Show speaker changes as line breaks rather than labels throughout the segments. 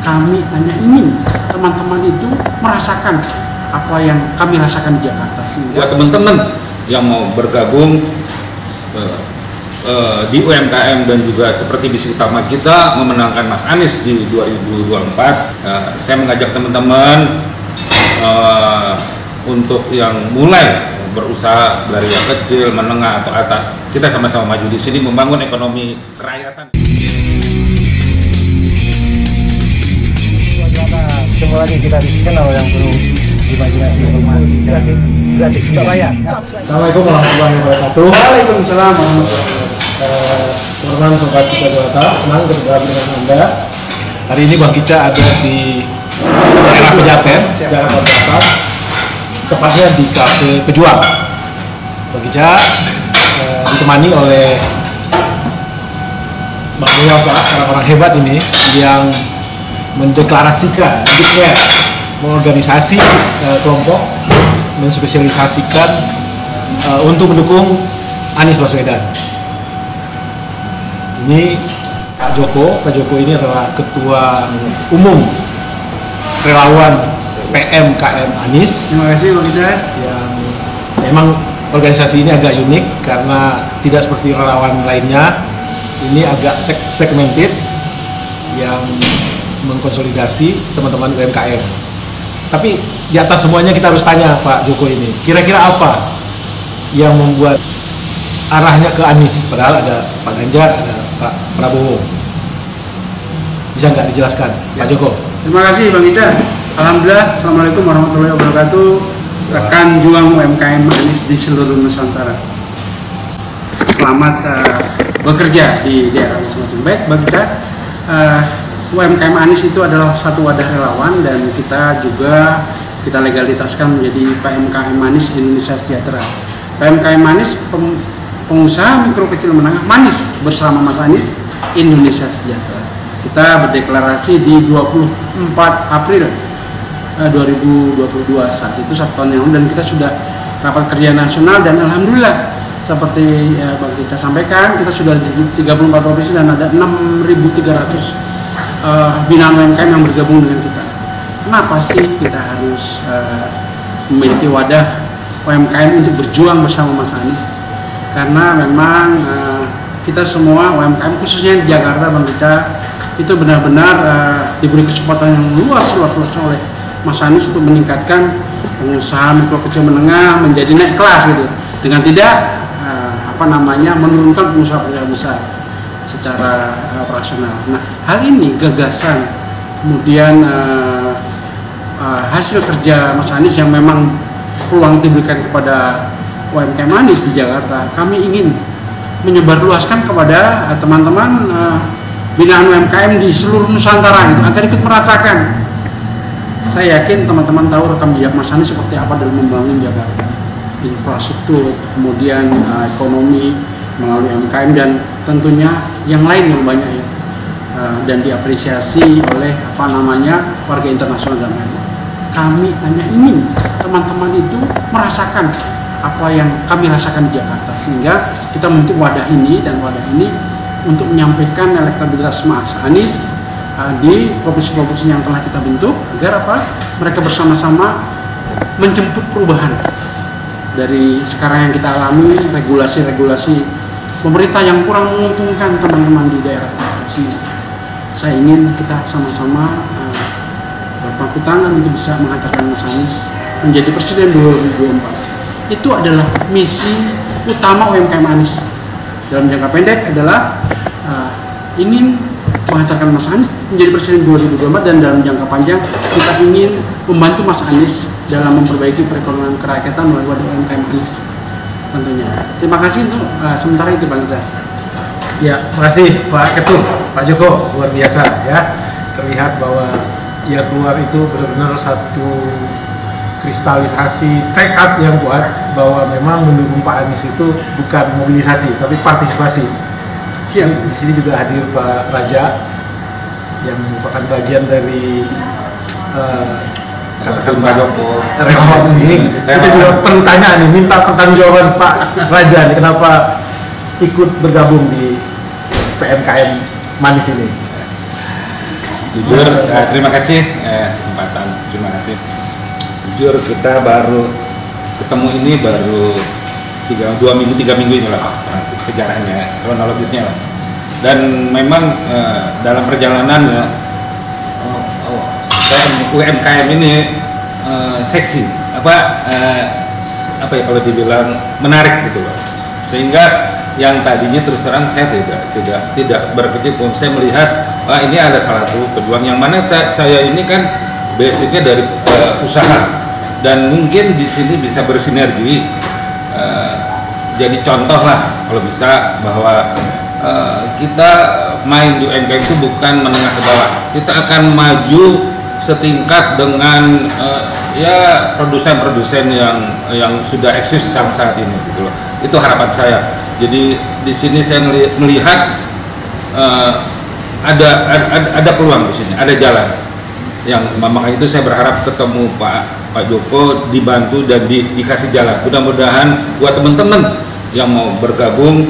Kami hanya ingin teman-teman itu merasakan apa yang kami rasakan di Jakarta.
Buat teman-teman yang mau bergabung di UMKM dan juga seperti misi utama kita memenangkan Mas Anies di 2024, saya mengajak teman-teman untuk yang mulai berusaha dari yang kecil, menengah atau atas. Kita sama-sama maju di sini membangun ekonomi kerakyatan.
Ketemu lagi kita di channel yang belum dimajinasi gratis tidak bayar.
Assalamualaikum warahmatullahi wabarakatuh.
Waalaikumsalam warahmatullahi wabarakatuh.
Teman-teman sobat kita Jakarta, senang bergabung dengan Anda. Hari ini Bang Kica ada di daerah Pejaten, Jakarta Selatan, tepatnya di Cafe Pejuang. Bang Kica ditemani oleh Bang Dewa, Pak, orang-orang hebat ini yang mendeklarasikan, mengorganisasi kelompok, menspesialisasikan untuk mendukung Anies Baswedan. Ini Pak Joko ini adalah Ketua Umum Relawan PMKM Anies.
Terima kasih Bang Kica.
Yang memang organisasi ini agak unik karena tidak seperti relawan lainnya. Ini agak segmented yang mengkonsolidasi teman-teman UMKM. Tapi di atas semuanya kita harus tanya Pak Joko ini, kira-kira apa yang membuat arahnya ke Anies? Padahal ada Pak Ganjar, ada Pak Prabowo. Bisa nggak dijelaskan, Pak Joko?
Terima kasih Bang Kica. Alhamdulillah, Assalamualaikum warahmatullahi wabarakatuh. Rekan juang UMKM Anies di seluruh Nusantara. Selamat bekerja di daerah masing-masing. Baik Bang Kica, UMKM Anies itu adalah satu wadah relawan dan kita legalitaskan menjadi PMKM Anies Indonesia Sejahtera. PMKM Anies pengusaha mikro kecil menengah manis bersama Mas Anies Indonesia Sejahtera. Kita berdeklarasi di 24 April 2022, saat itu 1 tahun yang lalu, dan kita sudah rapat kerja nasional dan alhamdulillah seperti Bang Kica sampaikan, kita sudah di 34 provinsi dan ada 6.300 binaan UMKM yang bergabung dengan kita. Kenapa sih kita harus memiliki wadah UMKM untuk berjuang bersama Mas Anies? Karena memang kita semua UMKM khususnya di Jakarta Bang Kica itu benar-benar diberi kesempatan yang luas oleh Mas Anies untuk meningkatkan pengusaha mikro kecil menengah menjadi naik kelas gitu, dengan tidak menurunkan pengusaha besar secara operasional. Nah, hal ini gagasan kemudian hasil kerja Mas Anies yang memang peluang diberikan kepada UMKM Anies di Jakarta, kami ingin menyebarluaskan kepada teman-teman binaan UMKM di seluruh Nusantara gitu, agar ikut merasakan. Saya yakin teman-teman tahu rekam jejak Mas Anies seperti apa dalam membangun Jakarta, infrastruktur, kemudian ekonomi melalui UMKM dan tentunya yang lain yang banyak ya, dan diapresiasi oleh warga internasional dan lain. Kami hanya ingin teman-teman itu merasakan apa yang kami rasakan di Jakarta, sehingga kita membentuk wadah ini untuk menyampaikan elektabilitas Mas Anies di provinsi-provinsi yang telah kita bentuk, agar mereka bersama-sama menjemput perubahan dari sekarang yang kita alami, regulasi pemerintah yang kurang menguntungkan teman-teman di daerah semua. Saya ingin kita sama-sama berpangku tangan untuk bisa menghantarkan Mas Anies menjadi presiden 2024. Itu adalah misi utama UMKM Anies. Dalam jangka pendek adalah ingin menghantarkan Mas Anies menjadi presiden 2024, dan dalam jangka panjang kita ingin membantu Mas Anies dalam memperbaiki perekonomian kerakyatan melalui wadah UMKM Anies tentunya. Terima kasih untuk sementara itu Bang Kica.
Ya, makasih Pak Ketum, Pak Joko, luar biasa ya. Terlihat bahwa yang keluar itu benar-benar satu kristalisasi tekad yang kuat bahwa memang mendukung Pak Anies itu bukan mobilisasi tapi partisipasi. Siang di sini juga hadir Pak Raja yang merupakan bagian dari
katakan Pak Joko
relawan ini. Kita juga perlu tanya nih, minta pertanggungjawaban Pak Raja nih, kenapa ikut bergabung di PMKM Manis ini?
Jujur, terima kasih kesempatan. Terima kasih. Jujur kita baru ketemu ini baru 2 minggu 3 minggu ini lah sejarahnya, kronologisnya lah. Dan memang dalam perjalanan UMKM ini seksi apa ya kalau dibilang menarik gitu loh, sehingga yang tadinya terus terang saya tidak berkecimpung. Saya melihat ini ada salah satu pejuang yang mana saya ini kan basicnya dari usaha, dan mungkin di sini bisa bersinergi. Jadi contoh lah kalau bisa bahwa kita main di UMKM itu bukan menengah ke bawah, kita akan maju setingkat dengan ya produsen-produsen yang sudah eksis saat ini gitu loh. Itu harapan saya. Jadi di sini saya melihat ada peluang di sini, ada jalan. Yang makanya itu saya berharap ketemu Pak Joko, dibantu dan dikasih jalan. Mudah-mudahan buat teman-teman yang mau bergabung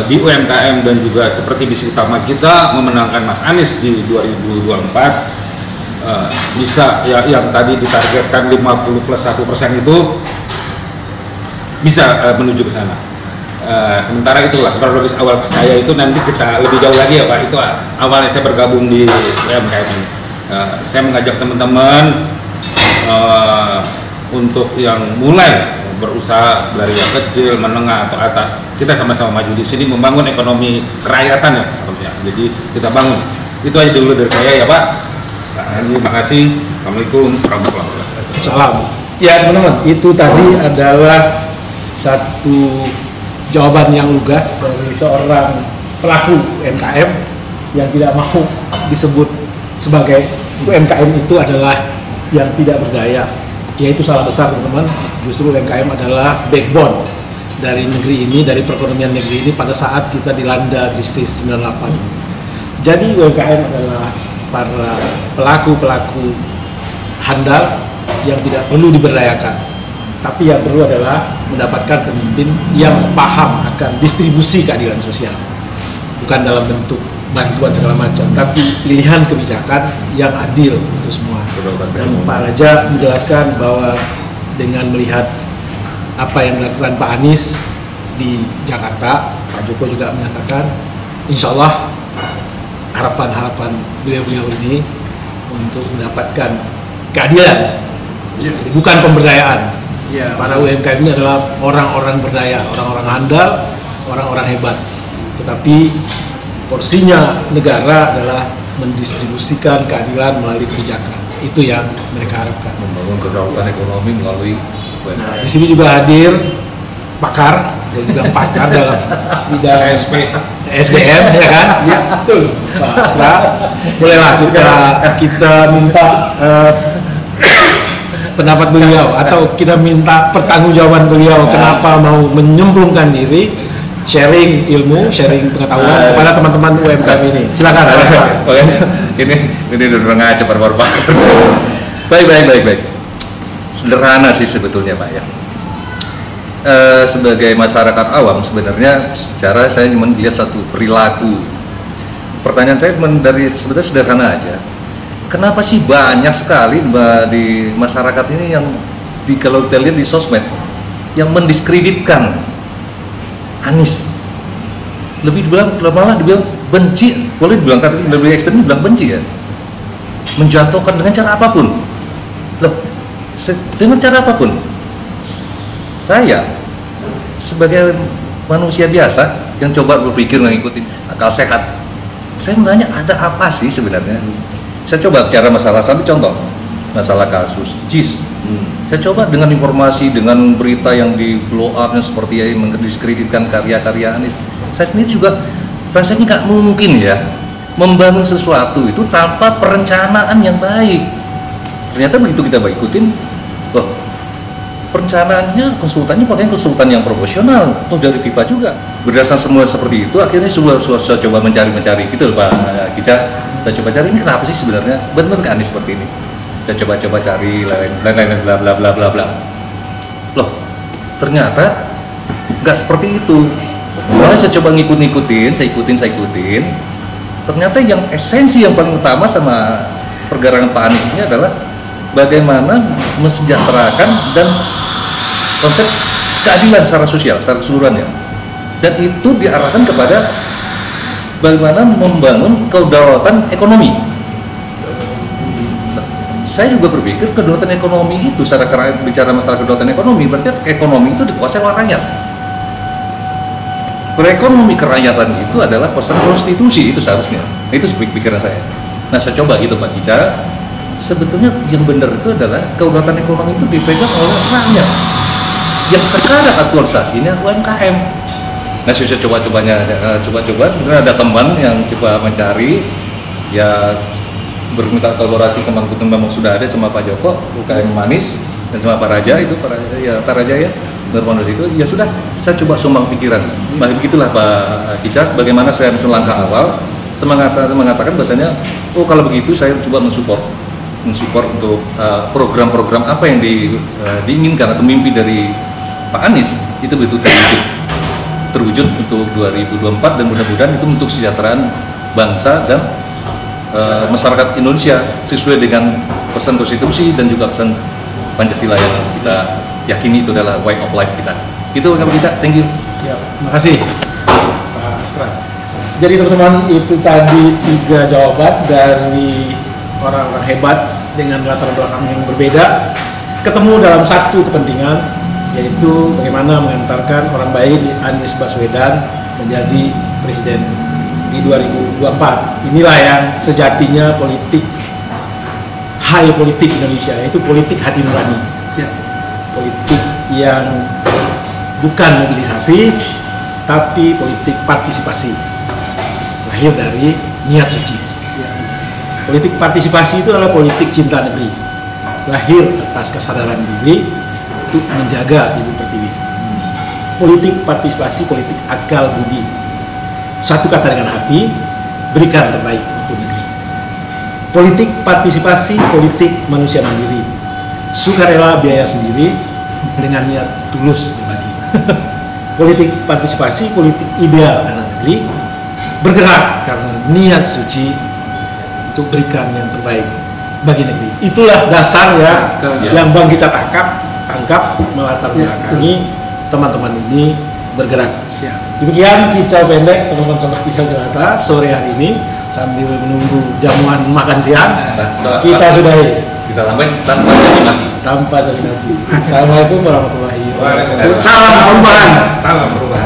di UMKM dan juga seperti misi utama kita memenangkan Mas Anies di 2024 bisa ya, yang tadi ditargetkan 50+1% itu bisa menuju ke sana. Sementara itulah kronologis awal saya itu, nanti kita lebih jauh lagi ya Pak. Itu awalnya saya bergabung di UMKM ini. Saya mengajak teman-teman untuk yang mulai berusaha dari yang kecil, menengah atau atas. Kita sama-sama maju di sini membangun ekonomi kerakyatan ya. Jadi kita bangun. Itu aja dulu dari saya ya Pak. Terima kasih. Assalamualaikum warahmatullahi wabarakatuh.
Salam. Ya teman-teman, itu tadi adalah satu jawaban yang lugas dari seorang pelaku UMKM yang tidak mau disebut sebagai UMKM itu adalah yang tidak berdaya. Yaitu salah besar teman-teman. Justru UMKM adalah backbone dari negeri ini, dari perekonomian negeri ini pada saat kita dilanda krisis 98. Jadi UMKM adalah para pelaku-pelaku handal yang tidak perlu diberdayakan, tapi yang perlu adalah mendapatkan pemimpin yang paham akan distribusi keadilan sosial, bukan dalam bentuk bantuan segala macam, tapi pilihan kebijakan yang adil untuk semua. Dan Pak Raja menjelaskan bahwa dengan melihat apa yang dilakukan Pak Anies di Jakarta, Pak Joko juga menyatakan insya Allah harapan-harapan beliau-beliau ini untuk mendapatkan keadilan, jadi bukan pemberdayaan. Para UMKM ini adalah orang-orang berdaya, orang-orang handal, orang-orang hebat. Tetapi porsinya negara adalah mendistribusikan keadilan melalui kebijakan. Itu yang mereka harapkan.
Membangun kedaulatan ekonomi melalui UMKM.
Nah, di sini juga hadir pakar, bilang pakar dalam bidang SDM, ya kan? Ya, betul. Pak Astra, bolehlah kita minta pendapat beliau atau kita minta pertanggungjawaban beliau kenapa mau menyemplungkan diri, sharing ilmu, sharing pengetahuan kepada teman-teman UMKM ini. Silakan.
Oke, ini udah ngajak baru pakar. Baik. Sederhana sih sebetulnya Pak ya. Sebagai masyarakat awam sebenarnya secara saya cuma lihat satu perilaku. Pertanyaan saya dari sebetulnya sederhana aja. Kenapa sih banyak sekali di masyarakat ini yang kalau kita lihat di sosmed yang mendiskreditkan Anies, malah dibilang benci, boleh dibilang kata lebih ekstrem dibilang benci ya, menjatuhkan dengan cara apapun. Loh, dengan cara apapun. Saya sebagai manusia biasa yang coba berpikir mengikuti akal sehat, saya menanya ada apa sih sebenarnya? Saya coba bicara masalah, sampai contoh masalah kasus JIS. Saya coba dengan informasi, dengan berita yang di blow up yang seperti ya, mendiskreditkan karya-karya Anies. Saya sendiri juga rasanya nggak mungkin ya membangun sesuatu itu tanpa perencanaan yang baik. Ternyata begitu kita ikutin, loh, perencanaannya konsultannya pakai konsultan yang profesional, atau dari FIFA juga. Berdasarkan semua seperti itu, akhirnya saya coba mencari gitu Pak Kica. Saya coba cari ini kenapa sih sebenarnya benar nggak Anies seperti ini. Saya coba cari lain-lain bla bla bla bla bla. Loh, ternyata nggak seperti itu. Malah saya coba ngikutin, saya ikutin. ternyata yang esensi yang paling utama sama pergerakan Pak Anies ini adalah bagaimana mensejahterakan dan konsep keadilan secara sosial, secara keseluruhannya. Dan itu diarahkan kepada bagaimana membangun kedaulatan ekonomi. Nah, saya juga berpikir kedaulatan ekonomi itu, secara bicara masalah kedaulatan ekonomi, berarti ekonomi itu dikuasai oleh rakyat. Perekonomi kerakyatan itu adalah pesan konstitusi, itu seharusnya. Itu pikiran saya. Nah, saya coba gitu Pak Kica. Sebetulnya yang benar itu adalah kedaulatan ekonomi itu dipegang oleh rakyat. Yang sekarang aktualisasinya UMKM. Nah, saya coba-coba, kemudian ada teman yang coba mencari, ya berminta kolaborasi sama memang sudah ada sama Pak Joko, UKM Manis, dan sama Pak Raja itu, Pak Raja ya, berpondok itu, ya sudah, saya coba sumbang pikiran. Nah, begitulah Pak Kica, bagaimana saya langkah awal, mengatakan bahasanya, oh kalau begitu saya coba mensupport untuk program-program apa yang diinginkan atau mimpi dari Pak Anies itu betul terwujud untuk 2024 dan mudah-mudahan itu untuk kesejahteraan bangsa dan masyarakat Indonesia sesuai dengan pesan konstitusi dan juga pesan Pancasila yang kita yakini itu adalah way of life kita. Itu Pak Kica, thank you.
Siap, makasih Pak Astra. Jadi teman-teman, itu tadi 3 jawaban dari orang-orang hebat dengan latar belakang yang berbeda ketemu dalam satu kepentingan, yaitu bagaimana mengantarkan orang baik Anies Baswedan menjadi presiden di 2024. Inilah yang sejatinya politik, high politik Indonesia, yaitu politik hati nurani. Politik yang bukan mobilisasi, tapi politik partisipasi, lahir dari niat suci. Politik partisipasi itu adalah politik cinta negeri, lahir atas kesadaran diri untuk menjaga Ibu Pertiwi. Politik partisipasi, politik akal budi, satu kata dengan hati, berikan terbaik untuk negeri. Politik partisipasi, politik manusia mandiri, sukarela biaya sendiri dengan niat tulus berbagi. Politik partisipasi, politik ideal anak negeri, bergerak karena niat suci untuk berikan yang terbaik bagi negeri. Itulah dasarnya yang Bang Kica tangkap melatar belakangi teman-teman ini bergerak. Demikian kicau pendek teman-teman sobat Kicau Jakarta sore hari ini, sambil menunggu jamuan makan siang. Kita sudahi.
Kita lambai tanpa caci maki.
Assalamualaikum warahmatullahi wabarakatuh.
Salam perubahan.
Salam perubahan.